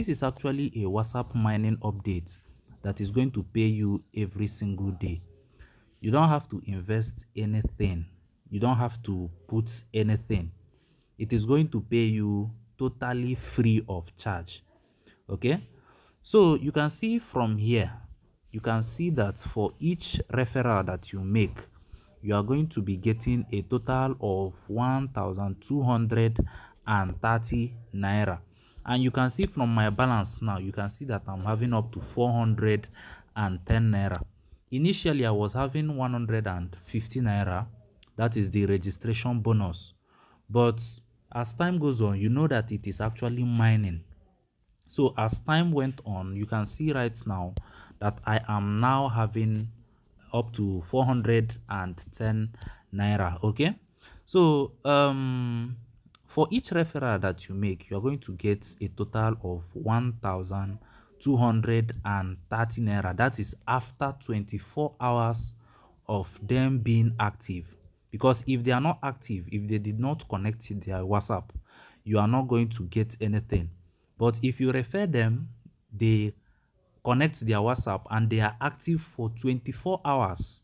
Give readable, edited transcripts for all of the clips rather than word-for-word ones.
This is actually a WhatsApp mining update that is going to pay you every single day. You don't have to invest anything. You don't have to put anything. It is going to pay you totally free of charge. Okay, so you can see from here, you can see that for each referral that you make, you are going to be getting a total of 1,230 naira. And you can see from my balance now, you can see that I'm having up to 410 naira. Initially I was having 150 naira, that is the registration bonus. But as time goes on, you know that it is actually mining. So as time went on, you can see right now that I am now having up to 410 naira. Okay, so for each referral that you make, you are going to get a total of 1,230 naira. That is after 24 hours of them being active. Because if they are not active, if they did not connect to their WhatsApp, you are not going to get anything. But if you refer them, they connect their WhatsApp and they are active for 24 hours,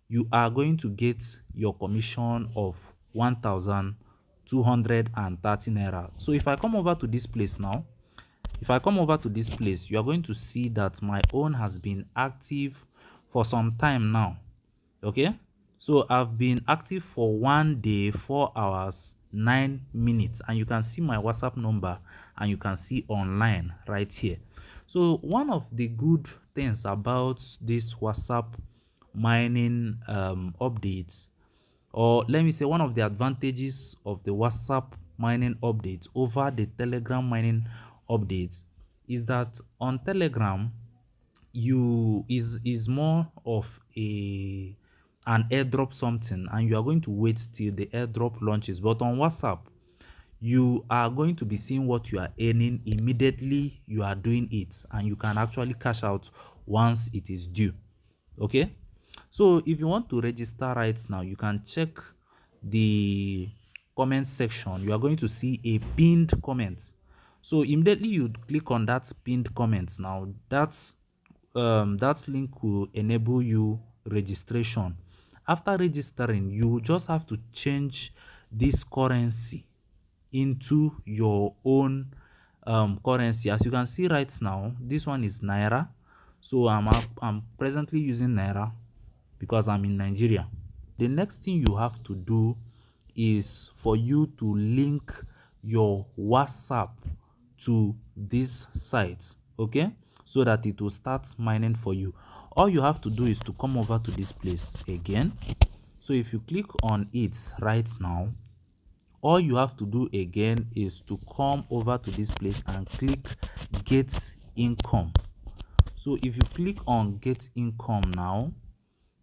you are going to get your commission of 1,230 naira. So if I come over to this place now, if I come over to this place, you are going to see that my own has been active for some time now. Okay, so I've been active for 1 day, 4 hours, 9 minutes, and you can see my WhatsApp number and you can see online right here. So one of the good things about this WhatsApp mining updates, or let me say one of the advantages of the WhatsApp mining updates over the Telegram mining updates, is that on Telegram you is more of a an airdrop something, and you are going to wait till the airdrop launches. But on WhatsApp, you are going to be seeing what you are earning immediately you are doing it, and you can actually cash out once it is due. Okay, so if you want to register right now, you can check the comment section. You are going to see a pinned comment. So immediately you click on that pinned comment. Now that link will enable you registration. After registering, you just have to change this currency into your own currency. As you can see right now, this one is naira. So I'm presently using naira because I'm in Nigeria. The next thing you have to do is for you to link your WhatsApp to this site, okay, so that it will start mining for you. All you have to do is to come over to this place again. So if you click on it right now, all you have to do again is to come over to this place and click get income. So if you click on get income now,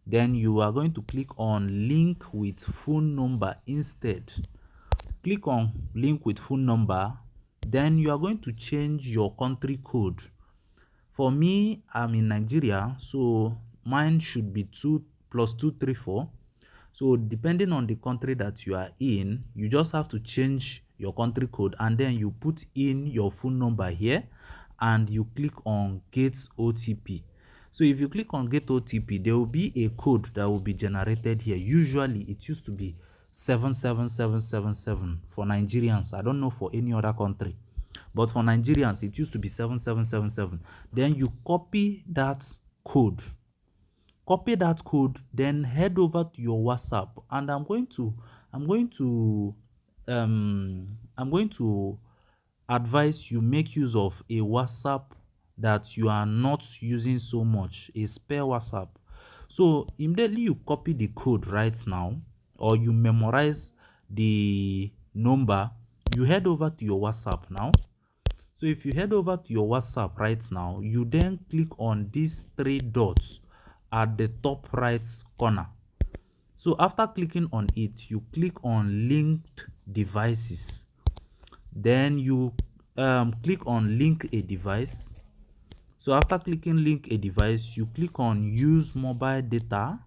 then you are going to click on link with phone number instead. Click on link with phone number, then you are going to change your country code. For me, I'm in Nigeria, so mine should be 2+234. So depending on the country that you are in, you just have to change your country code, and then you put in your phone number here and you click on get OTP. So if you click on get OTP, there will be a code that will be generated here. Usually it used to be 77777 for Nigerians. I don't know for any other country, but for Nigerians it used to be 7777. Then you copy that code, then head over to your WhatsApp, and I'm going to advise you make use of a WhatsApp that you are not using so much, a spare WhatsApp. So immediately you copy the code right now, or you memorize the number, you head over to your WhatsApp now. So if you head over to your WhatsApp right now, you then click on these three dots at the top right corner. So after clicking on it, you click on linked devices. Then you click on link a device. So after clicking link a device, you click on use mobile data.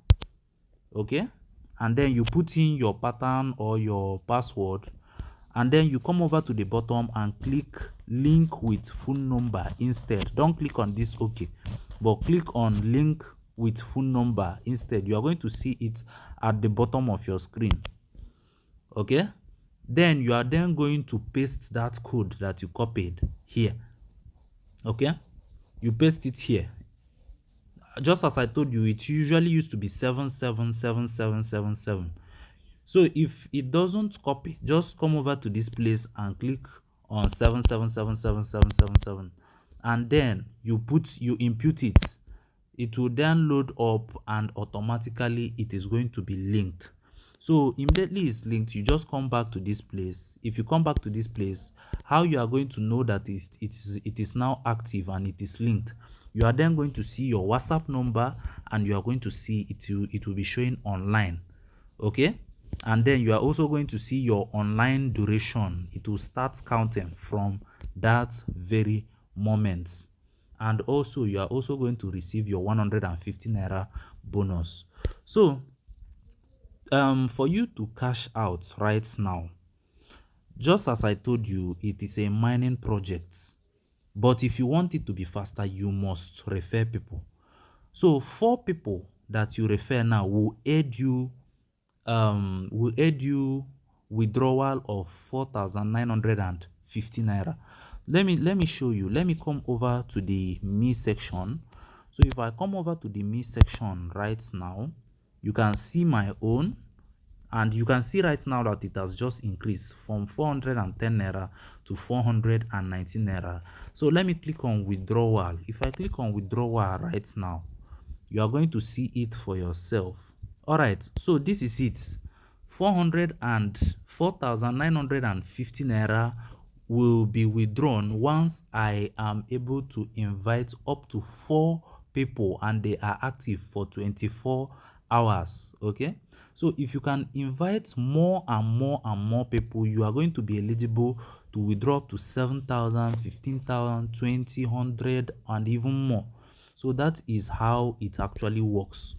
Okay, and then you put in your pattern or your password, and then you come over to the bottom and click link with phone number instead. Don't click on this okay, but click on link with phone number instead. You are going to see it at the bottom of your screen. Okay, then you are then going to paste that code that you copied here. Okay, you paste it here. Just as I told you, it usually used to be 777777. So if it doesn't copy, just come over to this place and click on 777777, and then you input it. It will then load up and automatically it is going to be linked. So immediately it's linked, you just come back to this place. If you come back to this place, how you are going to know that it is now active and it is linked, you are then going to see your WhatsApp number, and you are going to see it will be showing online. Okay, and then you are also going to see your online duration. It will start counting from that very moment. And also you are also going to receive your 150 naira bonus. So for you to cash out right now, just as I told you, it is a mining project, but if you want it to be faster, you must refer people. So 4 people that you refer now will aid you withdrawal of 4,950 naira. Let me show you. Let me come over to the me section. So if I come over to the me section right now, you can see my own, and you can see right now that it has just increased from 410 naira to 419 naira. So let me click on withdrawal. If I click on withdrawal right now, you are going to see it for yourself. All right, so this is it. 4,950 naira will be withdrawn once I am able to invite up to 4 people and they are active for 24 hours. Okay, so if you can invite more and more and more people, you are going to be eligible to withdraw up to 7,000, 15,000, 20, 100, and even more. So that is how it actually works.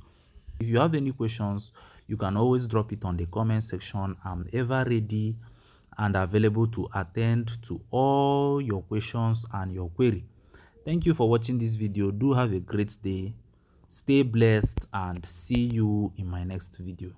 If you have any questions, you can always drop it on the comment section. I'm ever ready and available to attend to all your questions and your query. Thank you for watching this video. Do have a great day. Stay blessed and see you in my next video.